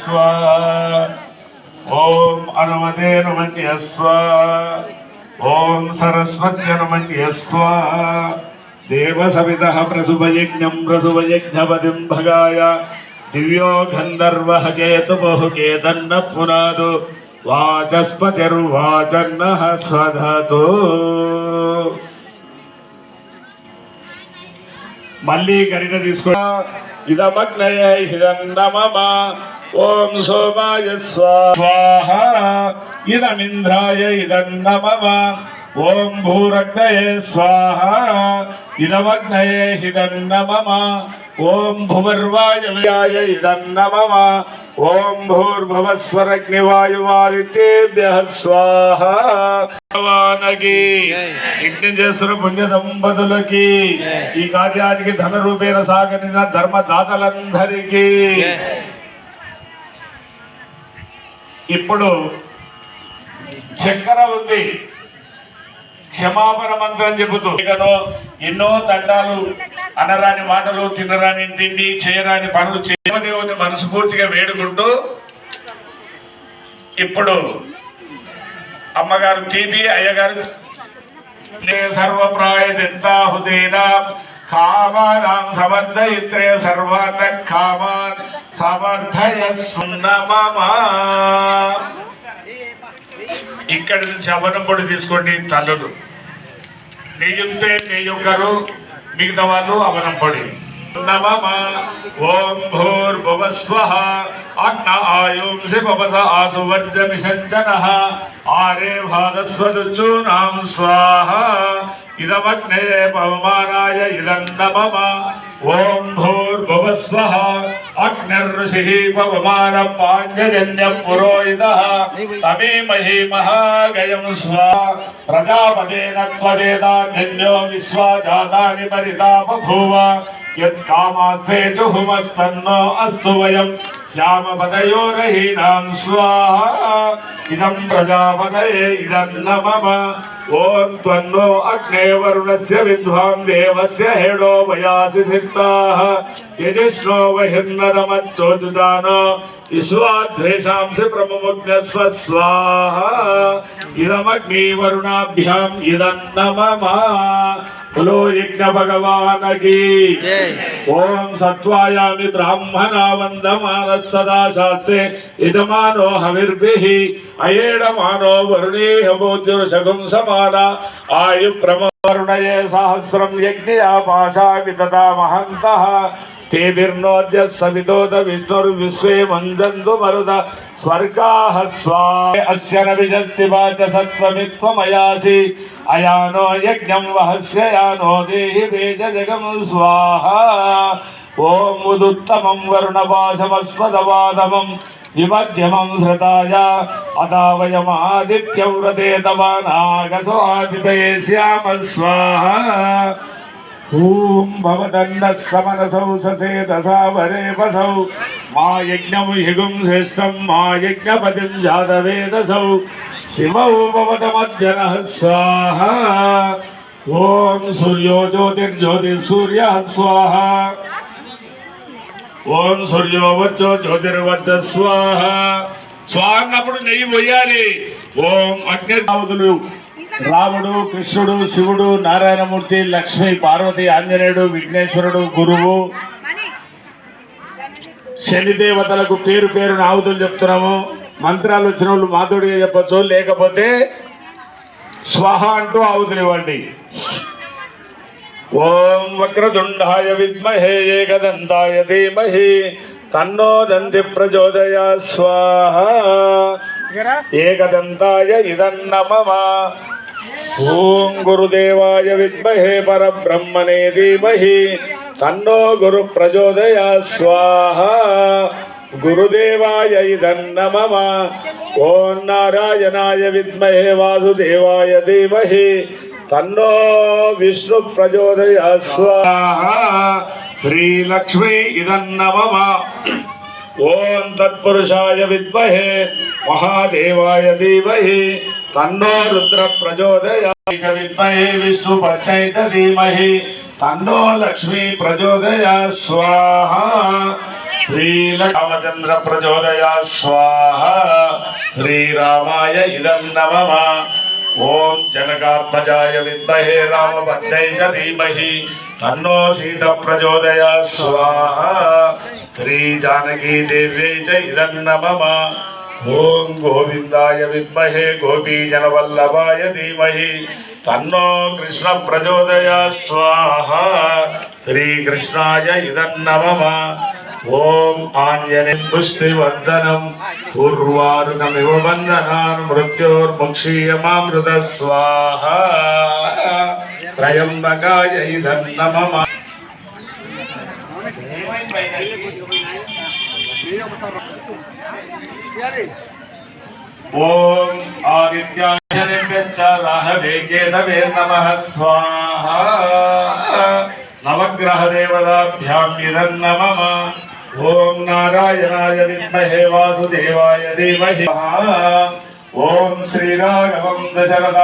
स्वाहा ओम अनुमते नमः स्वाहा ओम सरस्वत्यै नमः स्वाहा देवसवितः प्रसुभयज्ञं प्रसुभयज्ञपतिं भगाय दिव्यो गन्धर्वः केतुः केतन्न पुनादु वाचस्पतिर्वाचन्नः स्वधतु मल्ली गरिड तीसको इदमग्नय हिरण्यमम ओम सोमाय स्वाहा इदमिन्द्राय इदन्नमम ओम भूरग्नये स्वाहा इदमग्नये हिरण्यमम ओम भुवर्वायव्याय इदन्नमम ओम भूर्भुवस्वरग्निवायुवादितेभ्यः स्वाहा వానకి యజ్ఞం చేస్తున్న పుణ్య దంపతులకి ఈ కార్యానికి ధన రూపేణ సాగరిన ధర్మదాతలందరికీ ఇప్పుడు చక్కెర ఉంది క్షమాపణ మంత్రం చెబుతూ ఎన్నో తండాలు అనరాని మాటలు తినరాని తిండి చేయరాని పనులు చేయదేవుని మనస్ఫూర్తిగా వేడుకుంటూ ఇప్పుడు అమ్మగారు టీబీ అయ్యగారు సర్వప్రాయదిత్తాహుదేనా కామానాం సమర్థయిత్రే సర్వాన్ కామాన్ సమర్థయస్సున్నమమా. ఇక్కడి నుంచి అవనం పొడి తీసుకోండి తల్లులు, నెయ్యుంటే నెయ్యొక్కరు, మిగతా వాళ్ళు అవనం పొడి. नमः ओम भूर्भुवस्वः अग्न आयुंसि पवस आसुवर्जमिषञ्जनः आरे भागस्वदुचूनां स्वाहा इदमग्ने पवमानाय इदन्नमम ओम भूर्भुवस्वः अग्निर्ऋषिः पवमानः पाञ्चजन्यः पुरोहितः तमेमहि महागयं स्वाहा प्रजापतेन त्वदेदान्यो विश्वा जातानि परिता बभूव यत्कामास्ते जुहुमस्तन्नो अस्तु वयं श्यामपदयोरहीनां स्वाहा इदं प्रजापतये इदन्नमम ओम त्वन्नो अग्ने वरुणस्य विद्वां देवस्य हेडो वयासि सिक्ताः यजिष्णो वहिर्नरमच्चोजुतान विश्वाद्वेषांसि प्रमुमुग्नस्व स्वाहा इदमग्नि वरुणाभ्याम् इदन्नमम बोलो यज्ञ भगवान की ओम सत्वायामि ब्राह्मणा वन्दमानः सदा शास्त्रे यजमानो हविर्भिः अयेडमानो वरुणेह बोध्युर्शगुं समाना आयु प्रमवरुणये सहस्रं यज्ञयापाशामि तथा महन्तः तेभिर्नोद्य सवितोद विष्णुर्विश्वे मञ्जन्तु मरुद स्वर्गाः स्वाहा अस्य न विशस्ति वाच सत्त्वमित्त्वमयासि अयानो यज्ञं वहस्य यानो देहि वेदजगं स्वाहा ओम उदुत्तमं वरुणपाशमस्मदवादमं विमध्यमं धृताय अदावयमादित्यव्रते तवानागसो आदितये स्याम स्वाहा ओम भवदन्नः समनसौ ससेदसा वरे वसौ मा यज्ञं हिगुं श्रेष्ठं मा यज्ञपतिं जातवेदसौ शिवौ भवतमज्जनः स्वाहा ओम सूर्यो ज्योतिर्ज्योतिः सूर्यः स्वाहा ओम सूर्यो वच्चो ज्योतिर्वच्च स्वाहा स्वाहा అన్నప్పుడు నెయ్యి పోయాలి. ఓం అగ్నిదేవతలు రాముడు కృష్ణుడు శివుడు నారాయణమూర్తి లక్ష్మి పార్వతి ఆంజనేయుడు విఘ్నేశ్వరుడు గురువు శని దేవతలకు పేరు పేరున ఆవుతులు చెప్తున్నాము. మంత్రాలు వచ్చిన వాళ్ళు మాతోడిగా చెప్పచ్చు, లేకపోతే స్వాహ అంటూ ఆవుతులు ఇవ్వండి. ఓం వక్రతుండాయ విద్మహే ఏకదంతాయ ధీమహి తన్నో దంతి ప్రచోదయాత్ స్వాహా ఏకదంతాయ ఇదన్నమమ ఓం గురుదేవాయ విద్మహే పరబ్రహ్మణే ధీమహి తన్నో గురు ప్రచోదయాత్ స్వాహా గురుదేవాయ ఇదన్నమమ ఓం నారాయణాయ విద్మహే వాసుదేవాయ ధీమహి तन्नो विष्णु प्रचोदयात् स्वाहा श्रीलक्ष्मी इदन्नमम ओम तत्पुरुषाय विद्महे महादेवाय धीमहि तन्नो रुद्र प्रचोदयात् विद्महे विष्णुपत्न्यै च धीमहि तन्नो लक्ष्मी प्रचोदयात् स्वाहा श्रीरामचंद्र प्रचोदया स्वाहा श्रीरामाय इदं नमः ओम जनकात्मजाय विद्महे रामभद्राय च धीमहि तन्नो सीता प्रचोदयात् स्वाहा श्री जानकी देव्यै च इदं नमः ओम गोविंदाय विद्महे गोपीजनवल्लभाय धीमहि तन्नो कृष्ण प्रचोदयात् स्वाहा श्री कृष्णाय इदं नमः ओम आञ्जनेयपुष्टिवर्धनं पूर्वारुकमिव बन्धनान् मृत्योर्मुक्षीयमामृत स्वाहा त्रयम्बकाय इदं नमः ओम आदित्याय केतवे नमः स्वाहा नवग्रह देवताभ्याम् इदं नमः ओम नारायणाय विद्महे वासुदेवाय धीमहि ओम श्रीराघवं दशरथ